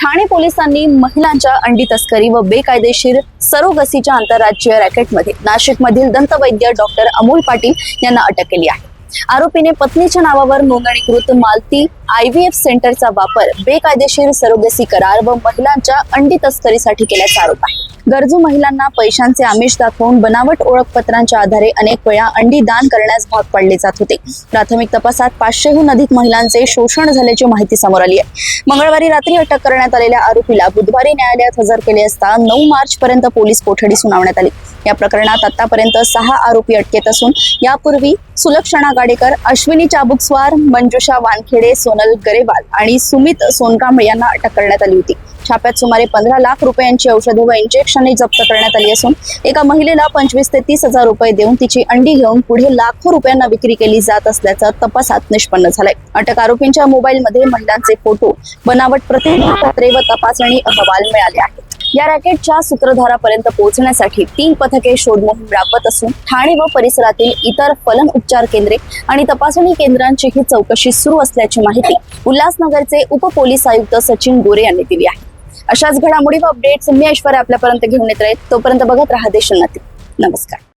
ठाणे पोलिसांनी महिलांच्या अंडी तस्करी व बेकायदेशीर सरोगसीच्या आंतरराज्यीय रॅकेटमध्ये नाशिकमधील दंतवैद्य डॉक्टर अमोल पाटील यांना अटक केली आहे। आरोपीने पत्नीच्या नावावर नोंदणीकृत मालती IVF सेंटरचा वापर बेकायदेशीर सरोगसी करार व महिलांच्या अंडी तस्करीसाठी केल्याचा आरोप आहे। गरजू महिलांना पैशांचे आमिष दाखवून बनावट ओळखपत्रांच्या आधारे अनेक वेळा अंडी दान करण्यास भाग पाडले जात होते। प्राथमिक तपासात 500हून अधिक महिलांचे शोषण झाल्याची माहिती समोर आली आहे। मंगळवारी रात्री अटक करण्यात आलेल्या आरोपीला बुधवारी न्यायालयात हजर केले असता 9 मार्च पर्यंत पोलीस कोठडी सुनावण्यात आली। या प्रकरणात आतापर्यंत 6 आरोपी अटकेत असून यापूर्वी सुलक्षणा गाडेकर, अश्विनी चाबुकस्वार, मंजुषा वानखेडे, सोनल गरेवाल आणि सुमित सोनकांबळे यांना अटक करण्यात आली होती। छाप्यात सुमारे 15 लाख रुपयांची औषधे व इंजेक्शने जप्त करण्यात आली असून एका महिलेला 25 ते 30 हजार रुपये देऊन तिची अंडी घेऊन पुढे लाखो रुपयांना विक्री केली जात असल्याचं तपासात निष्पन्न झालंय। अटक आरोपींच्या मोबाईलमध्ये महिलांचे फोटो, बनावट प्रतिज्ञापत्रे व तपासणी अहवाल मिळाले आहेत। या रॅकेटच्या सूत्रधारापर्यंत पोहोचण्यासाठी 3 पथके शोध मोहीम राबवत असून ठाणे व परिसरातील इतर फलन उपचार केंद्रे आणि तपासणी केंद्रांचीही चौकशी सुरू असल्याची माहिती उल्हासनगरचे उपपोलीस आयुक्त सचिन गोरे यांनी दिली आहे। अशाच घडामोडी व अपडेट्स मी ऐश्वर्या आपल्यापर्यंत घेऊन येत राहील। तोपर्यंत बघत रहा देशोन्नती। नमस्कार।